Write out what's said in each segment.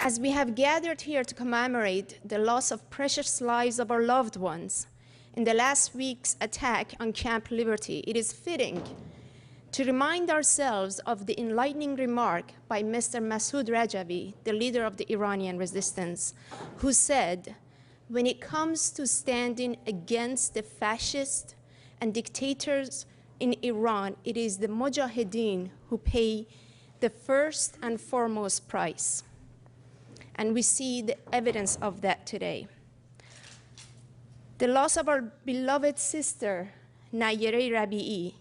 As we have gathered here to commemorate the loss of precious lives of our loved ones in the last week's attack on Camp Liberty, it is fitting to remind ourselves of the enlightening remark by Mr. Masoud Rajavi, the leader of the Iranian resistance, who said, "When it comes to standing against the fascists and dictators in Iran, it is the mujahideen who pay the first and foremost price." And we see the evidence of that today. The loss of our beloved sister, Nayere Rabi'i,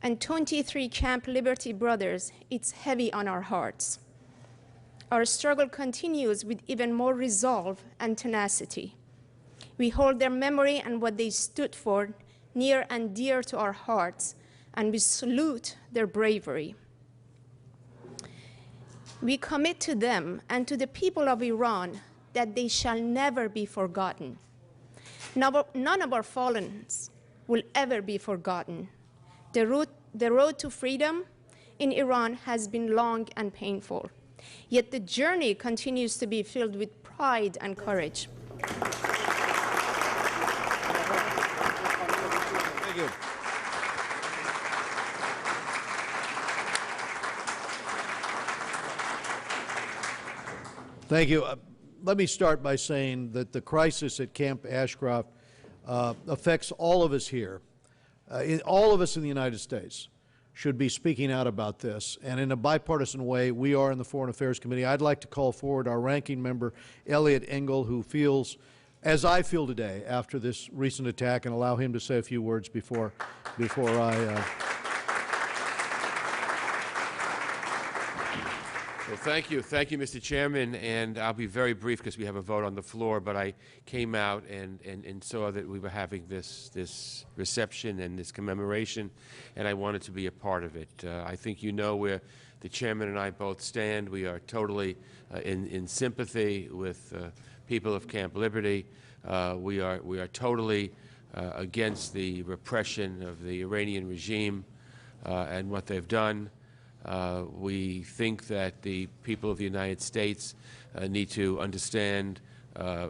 and 23 Camp Liberty brothers, it's heavy on our hearts. Our struggle continues with even more resolve and tenacity. We hold their memory and what they stood for near and dear to our hearts, and we salute their bravery. We commit to them and to the people of Iran that they shall never be forgotten. None of our fallens will ever be forgotten. The road to freedom in Iran has been long and painful, yet the journey continues to be filled with pride and courage. Thank you. Thank you. Let me start by saying that the crisis at Camp Ashcroft affects all of us here. All of us in the United States should be speaking out about this. And in a bipartisan way, we are in the Foreign Affairs Committee. I'd like to call forward our ranking member, Elliot Engel, who feels, as I feel today, after this recent attack, and allow him to say a few words before I... Well, thank you, Mr. Chairman, and I'll be very brief because we have a vote on the floor. But I came out and saw that we were having this reception and this commemoration, and I wanted to be a part of it. I think you know where the chairman and I both stand. We are totally in sympathy with people of Camp Liberty. We are totally against the repression of the Iranian regime and what they've done. We think that the people of the United States need to understand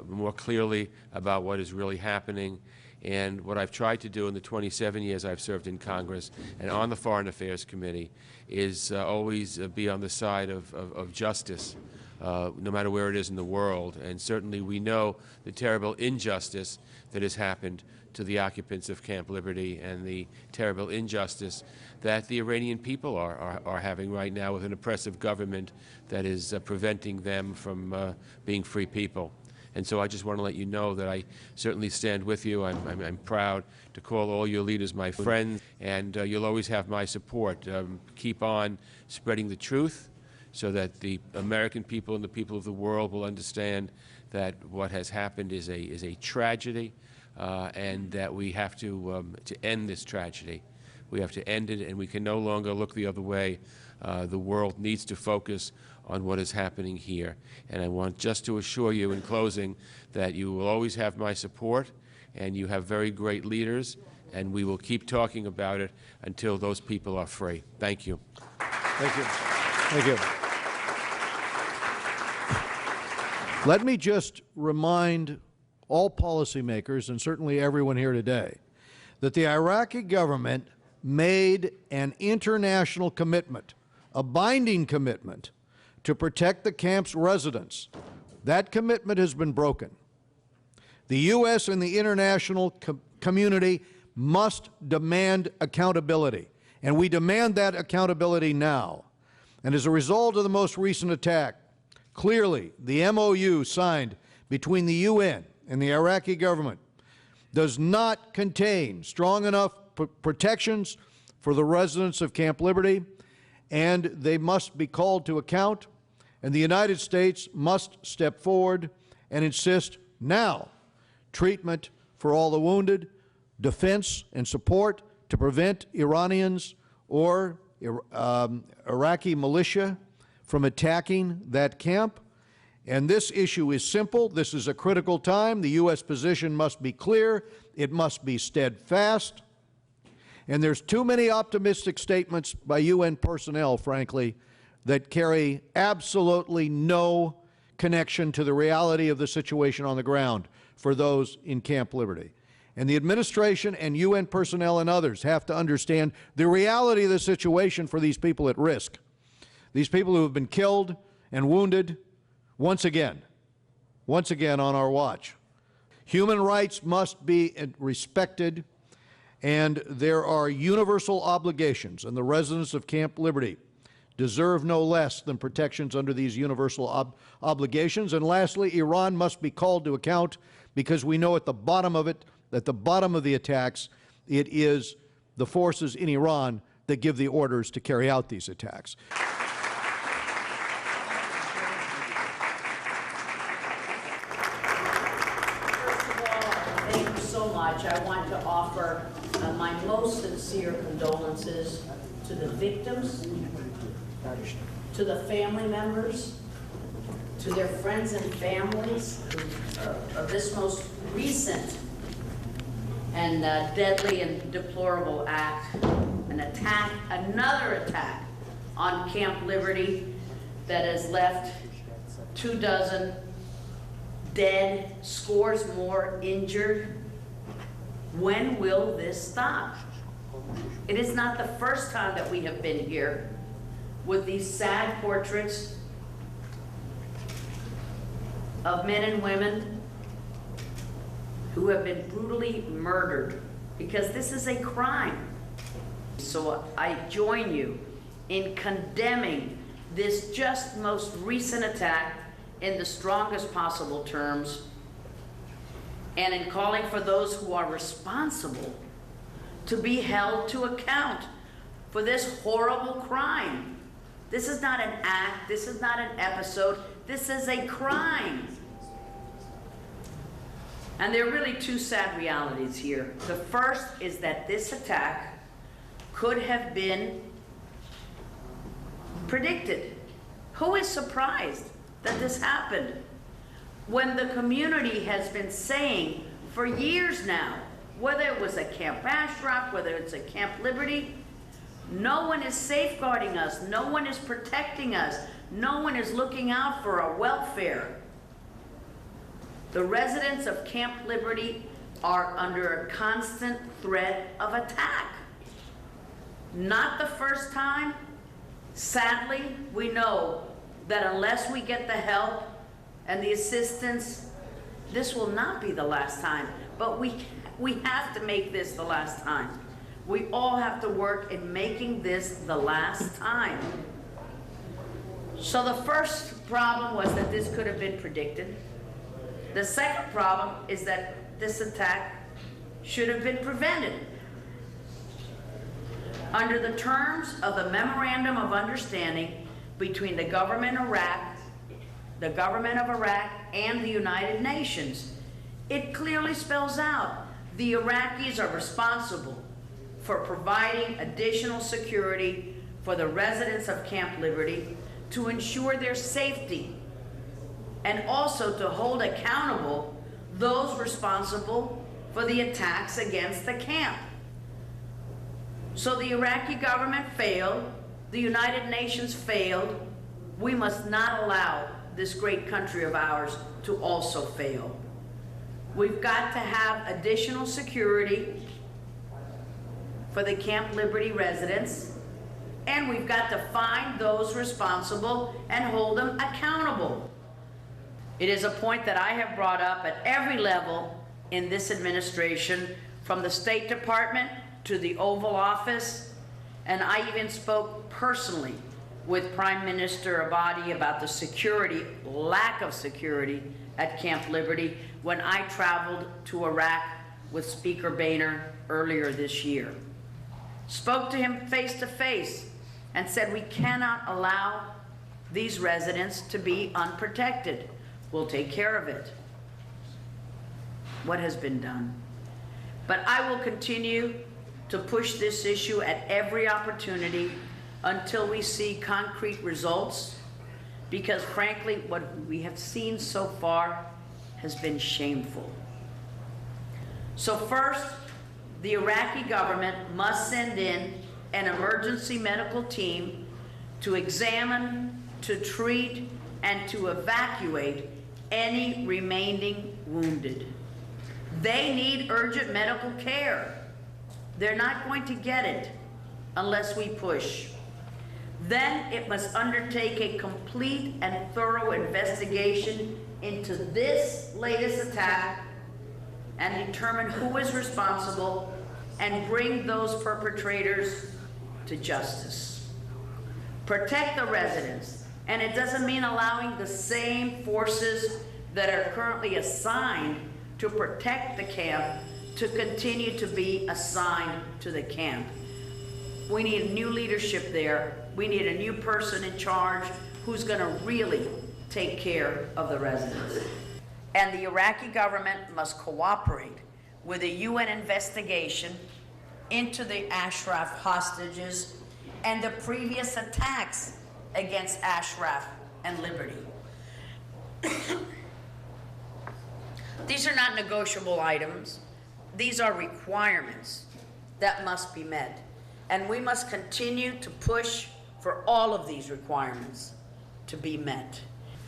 more clearly about what is really happening. And what I've tried to do in the 27 years I've served in Congress and on the Foreign Affairs Committee is always be on the side of justice, no matter where it is in the world. And certainly we know the terrible injustice that has happened to the occupants of Camp Liberty and the terrible injustice that the Iranian people are having right now with an oppressive government that is preventing them from being free people. And so I just want to let you know that I certainly stand with you. I'm proud to call all your leaders my friends, and you'll always have my support. Keep on spreading the truth so that the American people and the people of the world will understand that what has happened is a tragedy, and that we have to end this tragedy. We have to end it, and we can no longer look the other way. The world needs to focus on what is happening here. And I want just to assure you in closing that you will always have my support, and you have very great leaders, and we will keep talking about it until those people are free. Thank you. Thank you. Thank you. Let me just remind all policymakers, and certainly everyone here today, that the Iraqi government made an international commitment, a binding commitment, to protect the camp's residents. That commitment has been broken. The U.S. and the international community must demand accountability, and we demand that accountability now. And as a result of the most recent attack, clearly the MOU signed between the UN and the Iraqi government does not contain strong enough protections for the residents of Camp Liberty, and they must be called to account, and the United States must step forward and insist now treatment for all the wounded, defense and support to prevent Iranians or Iraqi militia from attacking that camp. And this issue is simple. This is a critical time. The U.S. position must be clear. It must be steadfast. And there's too many optimistic statements by UN personnel, frankly, that carry absolutely no connection to the reality of the situation on the ground for those in Camp Liberty. And the administration and UN personnel and others have to understand the reality of the situation for these people at risk. These people who have been killed and wounded once again on our watch. Human rights must be respected, and there are universal obligations, and the residents of Camp Liberty deserve no less than protections under these universal obligations. And lastly, Iran must be called to account, because we know at the bottom of it, at the bottom of the attacks, it is the forces in Iran that give the orders to carry out these attacks. Thank you so much. I want to offer my most sincere condolences to the victims, to the family members, to their friends and families of this most recent and deadly and deplorable act, another attack on Camp Liberty that has left 24 dead, scores more injured. When will this stop? It is not the first time that we have been here with these sad portraits of men and women who have been brutally murdered, because this is a crime. So I join you in condemning this just most recent attack in the strongest possible terms, and in calling for those who are responsible to be held to account for this horrible crime. This is not an act, this is not an episode, this is a crime. And there are really two sad realities here. The first is that this attack could have been predicted. Who is surprised that this happened when the community has been saying for years now, whether it was at Camp Ashraf, whether it's at Camp Liberty, no one is safeguarding us, no one is protecting us, no one is looking out for our welfare. The residents of Camp Liberty are under a constant threat of attack. Not the first time. Sadly, we know that unless we get the help and the assistance, this will not be the last time. But we have to make this the last time. We all have to work in making this the last time. So the first problem was that this could have been predicted. The second problem is that this attack should have been prevented. Under the terms of the Memorandum of Understanding between the government of Iraq and the United Nations, it clearly spells out the Iraqis are responsible for providing additional security for the residents of Camp Liberty to ensure their safety, and also to hold accountable those responsible for the attacks against the camp. So the Iraqi government failed, the United Nations failed. We must not allow this great country of ours to also fail. We've got to have additional security for the Camp Liberty residents, and we've got to find those responsible and hold them accountable. It is a point that I have brought up at every level in this administration, from the State Department to the Oval Office, and I even spoke personally with Prime Minister Abadi about the security, lack of security at Camp Liberty when I traveled to Iraq with Speaker Boehner earlier this year. Spoke to him face to face and said we cannot allow these residents to be unprotected. We'll take care of it. What has been done? But I will continue to push this issue at every opportunity until we see concrete results, because frankly, what we have seen so far has been shameful. So first, the Iraqi government must send in an emergency medical team to examine, to treat, and to evacuate any remaining wounded. They need urgent medical care. They're not going to get it unless we push. Then it must undertake a complete and thorough investigation into this latest attack and determine who is responsible and bring those perpetrators to justice. Protect the residents, and it doesn't mean allowing the same forces that are currently assigned to protect the camp to continue to be assigned to the camp. We need new leadership there. We need a new person in charge who's going to really take care of the residents. And the Iraqi government must cooperate with a UN investigation into the Ashraf hostages and the previous attacks against Ashraf and Liberty. These are not negotiable items. These are requirements that must be met. And we must continue to push for all of these requirements to be met.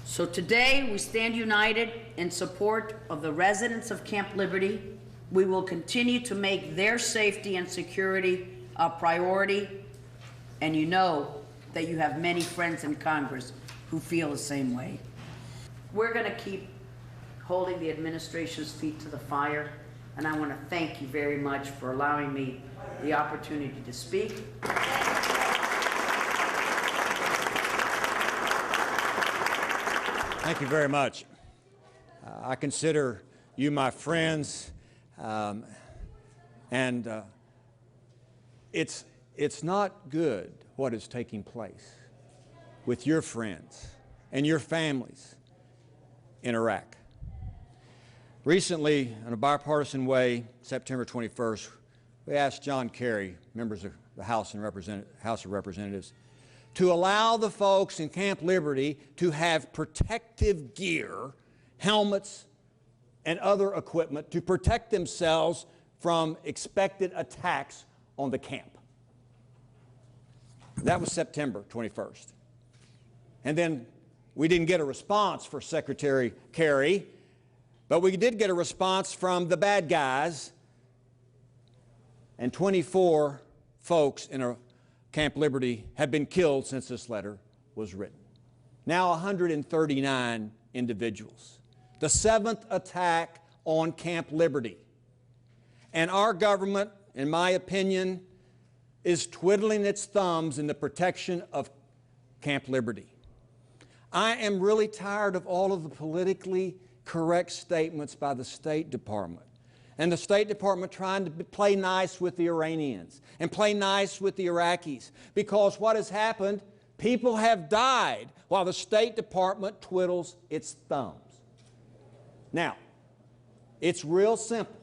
So today we stand united in support of the residents of Camp Liberty. We will continue to make their safety and security a priority. And you know that you have many friends in Congress who feel the same way. We're going to keep holding the administration's feet to the fire. And I want to thank you very much for allowing me the opportunity to speak. Thank you very much. I consider you my friends, and it's not good what is taking place with your friends and your families in Iraq. Recently, in a bipartisan way, September 21st, we asked John Kerry, members of the House of Representatives, to allow the folks in Camp Liberty to have protective gear, helmets, and other equipment to protect themselves from expected attacks on the camp. That was September 21st. And then we didn't get a response for Secretary Kerry, but we did get a response from the bad guys, and 24 folks in Camp Liberty have been killed since this letter was written. Now 139 individuals. The 7th attack on Camp Liberty. And our government, in my opinion, is twiddling its thumbs in the protection of Camp Liberty. I am really tired of all of the politically correct statements by the State Department. And the State Department trying to play nice with the Iranians and play nice with the Iraqis. Because what has happened, people have died while the State Department twiddles its thumbs. Now, it's real simple.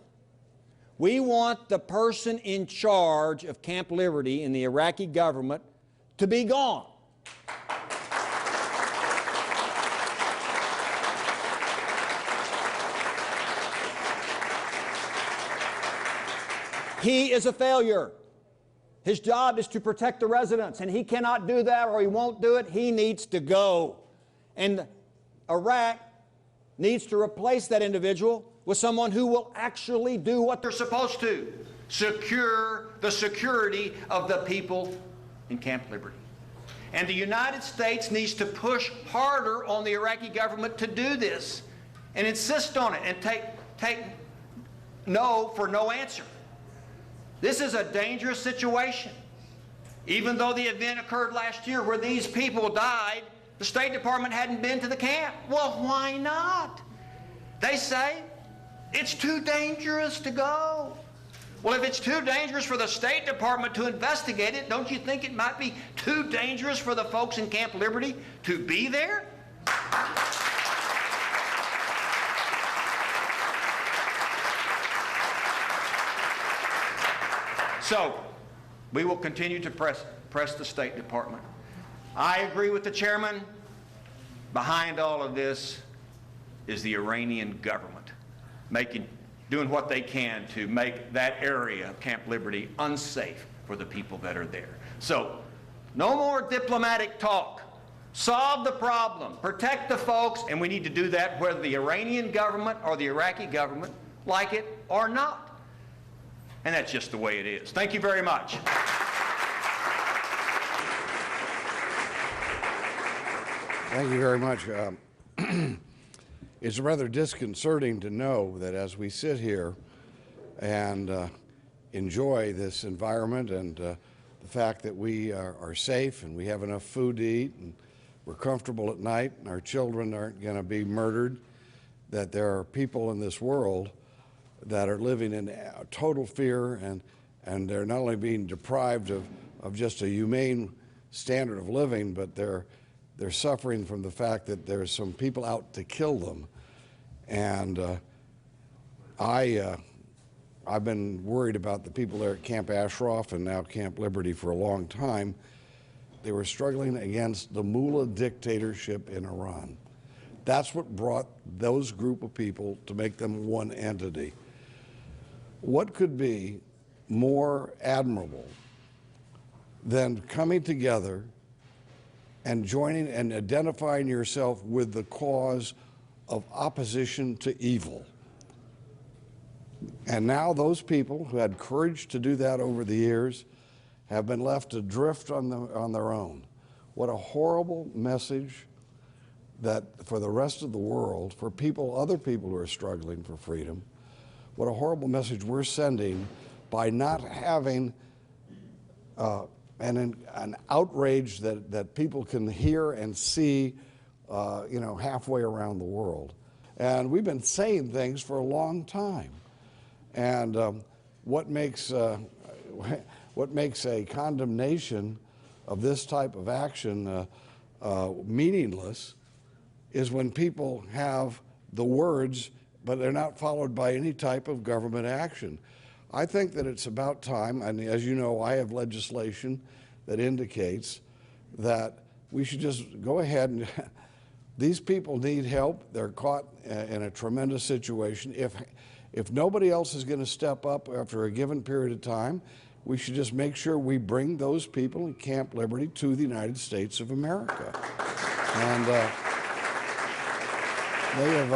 We want the person in charge of Camp Liberty in the Iraqi government to be gone. He is a failure. His job is to protect the residents, and he cannot do that, or he won't do it. He needs to go. And Iraq needs to replace that individual with someone who will actually do what they're supposed to: secure the security of the people in Camp Liberty. And the United States needs to push harder on the Iraqi government to do this and insist on it and take no for no answer. This is a dangerous situation. Even though the event occurred last year where these people died, the State Department hadn't been to the camp. Well, why not? They say it's too dangerous to go. Well, if it's too dangerous for the State Department to investigate it, don't you think it might be too dangerous for the folks in Camp Liberty to be there? So, we will continue to press the State Department. I agree with the chairman. Behind all of this is the Iranian government, doing what they can to make that area of Camp Liberty unsafe for the people that are there. So, no more diplomatic talk. Solve the problem, protect the folks, and we need to do that whether the Iranian government or the Iraqi government like it or not. And that's just the way it is. Thank you very much. Thank you very much. It's rather disconcerting to know that as we sit here and enjoy this environment and the fact that we are safe and we have enough food to eat and we're comfortable at night and our children aren't going to be murdered, that there are people in this world that are living in total fear and they're not only being deprived of just a humane standard of living, but they're suffering from the fact that there's some people out to kill them. And I've been worried about the people there at Camp Ashraf and now Camp Liberty for a long time. They were struggling against the mullah dictatorship in Iran. That's what brought those group of people to make them one entity. What could be more admirable than coming together and joining and identifying yourself with the cause of opposition to evil? And now those people who had courage to do that over the years have been left adrift on their own. What a horrible message that for the rest of the world, for other people who are struggling for freedom, what a horrible message we're sending by not having an outrage that people can hear and see, halfway around the world. And we've been saying things for a long time. And what makes a condemnation of this type of action meaningless is when people have the words, but they're not followed by any type of government action. I think that it's about time, and as you know, I have legislation that indicates that we should just go ahead and these people need help. They're caught in a tremendous situation. If nobody else is going to step up after a given period of time, we should just make sure we bring those people in Camp Liberty to the United States of America. And they have,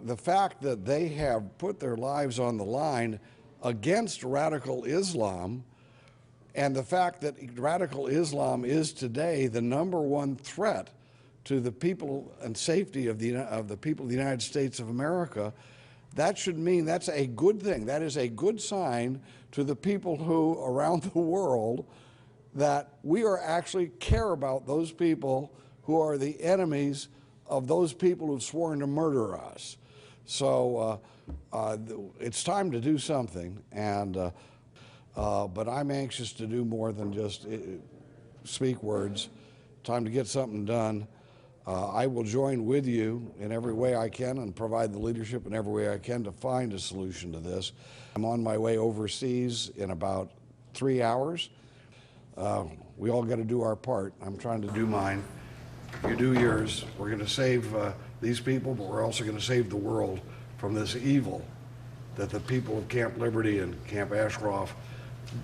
the fact that they have put their lives on the line against radical Islam, and the fact that radical Islam is today the #1 threat to the people and safety of the people of the United States of America, that should mean that's a good thing. That is a good sign to the people who around the world that we are actually care about those people who are the enemies of those people who've sworn to murder us. So it's time to do something, and but I'm anxious to do more than just speak words. Time to get something done. I will join with you in every way I can and provide the leadership in every way I can to find a solution to this. I'm on my way overseas in about 3 hours. We all got to do our part. I'm trying to do mine. You do yours. We're going to save these people, but we're also going to save the world from this evil that the people of Camp Liberty and Camp Ashraf,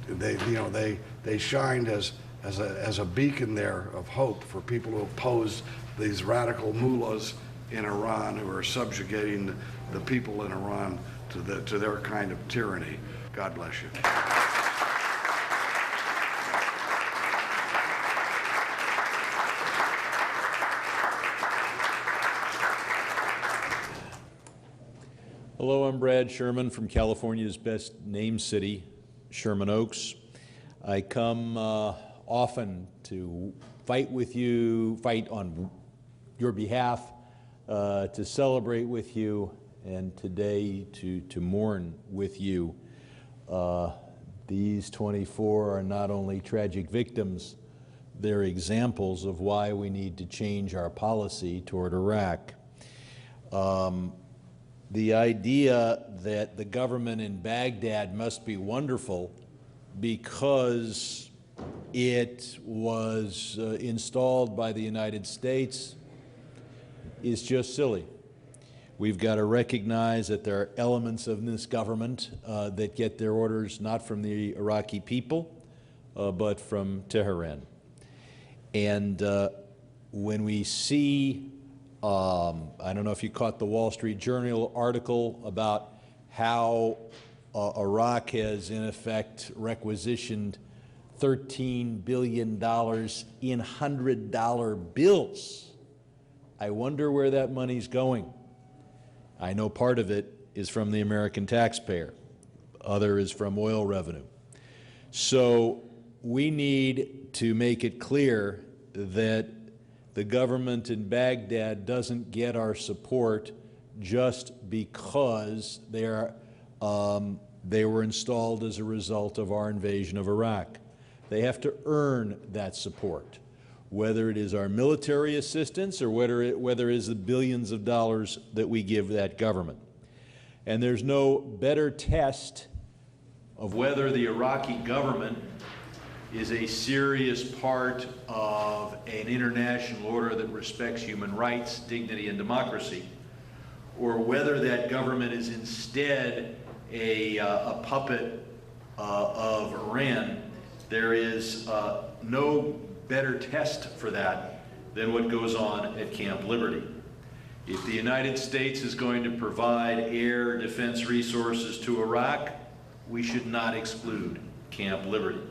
they shined as a beacon there of hope for people who oppose these radical mullahs in Iran who are subjugating the people in Iran to their kind of tyranny. God bless you. Hello, I'm Brad Sherman from California's best named city, Sherman Oaks. I come often to fight with you, fight on your behalf, to celebrate with you, and today to mourn with you. These 24 are not only tragic victims, they're examples of why we need to change our policy toward Iraq. The idea that the government in Baghdad must be wonderful because it was installed by the United States is just silly. We've got to recognize that there are elements of this government that get their orders not from the Iraqi people, but from Tehran. And when we see, I don't know if you caught the Wall Street Journal article about how Iraq has in effect requisitioned $13 billion in $100 bills. I wonder where that money's going. I know part of it is from the American taxpayer. Other is from oil revenue. So we need to make it clear that the government in Baghdad doesn't get our support just because they were installed as a result of our invasion of Iraq. They have to earn that support, whether it is our military assistance or whether it is the billions of dollars that we give that government. And there's no better test of whether the Iraqi government is a serious part of an international order that respects human rights, dignity, and democracy, or whether that government is instead a puppet of Iran. There is no better test for that than what goes on at Camp Liberty. If the United States is going to provide air defense resources to Iraq, we should not exclude Camp Liberty.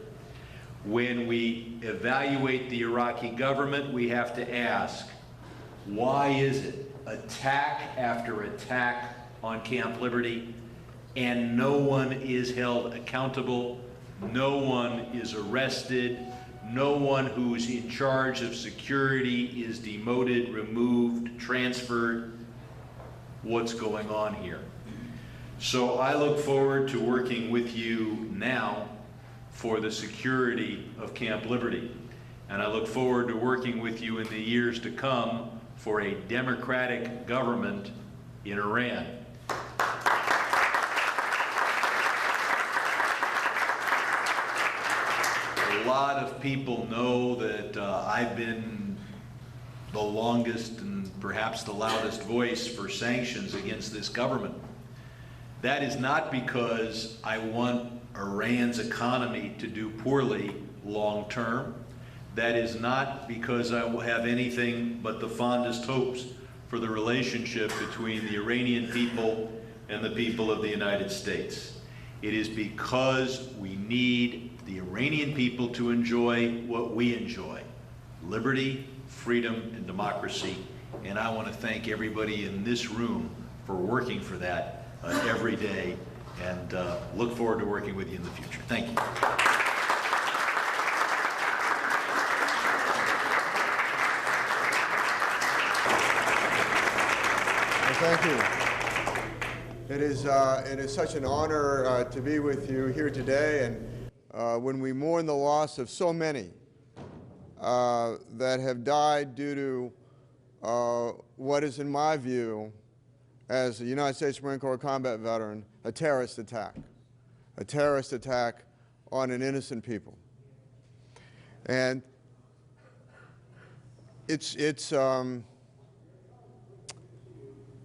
When we evaluate the Iraqi government, we have to ask, why is it attack after attack on Camp Liberty and no one is held accountable, no one is arrested, no one who's in charge of security is demoted, removed, transferred? What's going on here? So I look forward to working with you now for the security of Camp Liberty. And I look forward to working with you in the years to come for a democratic government in Iran. A lot of people know that I've been the longest and perhaps the loudest voice for sanctions against this government. That is not because I want Iran's economy to do poorly long term. That is not because I will have anything but the fondest hopes for the relationship between the Iranian people and the people of the United States. It is because we need the Iranian people to enjoy what we enjoy: liberty, freedom, and democracy. And I want to thank everybody in this room for working for that every day, and look forward to working with you in the future. Thank you. Well, thank you. It is such an honor to be with you here today, and when we mourn the loss of so many that have died due to what is, in my view, as a United States Marine Corps combat veteran, a terrorist attack on an innocent people. And it's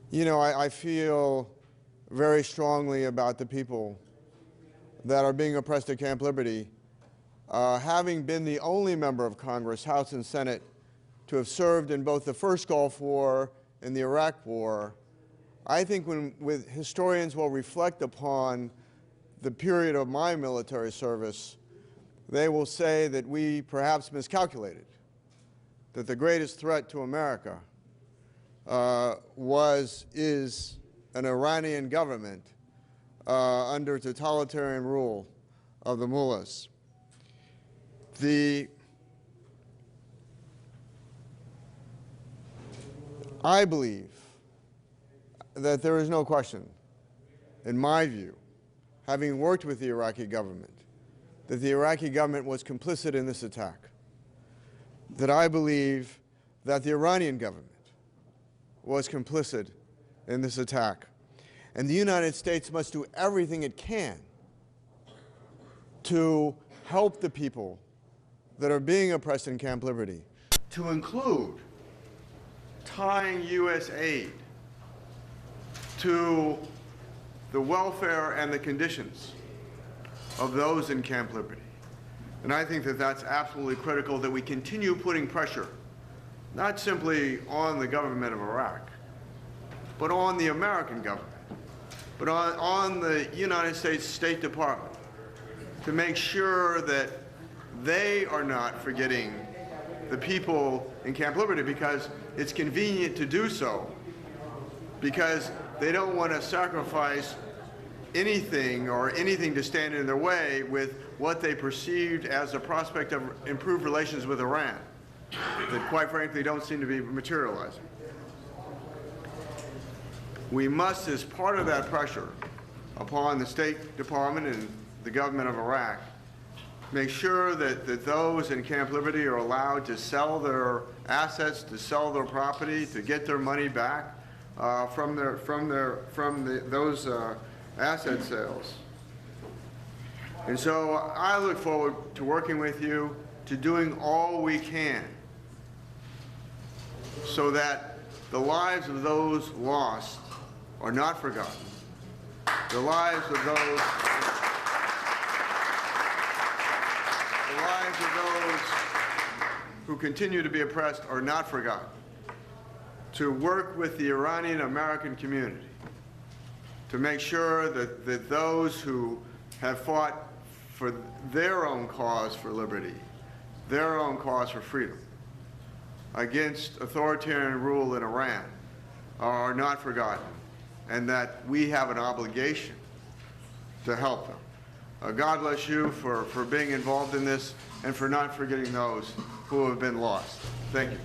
you know, I feel very strongly about the people that are being oppressed at Camp Liberty. Having been the only member of Congress, House and Senate, to have served in both the first Gulf War and the Iraq War, I think when historians will reflect upon the period of my military service, they will say that we perhaps miscalculated, that the greatest threat to America is an Iranian government under totalitarian rule of the mullahs. I believe that there is no question, in my view, having worked with the Iraqi government, that the Iraqi government was complicit in this attack. That I believe that the Iranian government was complicit in this attack. And the United States must do everything it can to help the people that are being oppressed in Camp Liberty, to include tying U.S. aid to the welfare and the conditions of those in Camp Liberty, And I think that that's absolutely critical, that we continue putting pressure, not simply on the government of Iraq, but on the American government, but on the United States State Department, to make sure that they are not forgetting the people in Camp Liberty, because it's convenient to do so, because they don't want to sacrifice anything or anything to stand in their way with what they perceived as a prospect of improved relations with Iran that, quite frankly, don't seem to be materializing. We must, as part of that pressure upon the State Department and the government of Iraq, make sure that those in Camp Liberty are allowed to sell their assets, to sell their property, to get their money back from those asset sales. And so I look forward to working with you, to doing all we can so that the lives of those lost are not forgotten. The lives of those who continue to be oppressed are not forgotten. To work with the Iranian American community to make sure that those who have fought for their own cause for liberty, their own cause for freedom, against authoritarian rule in Iran are not forgotten, and that we have an obligation to help them. God bless you for being involved in this and for not forgetting those who have been lost. Thank you.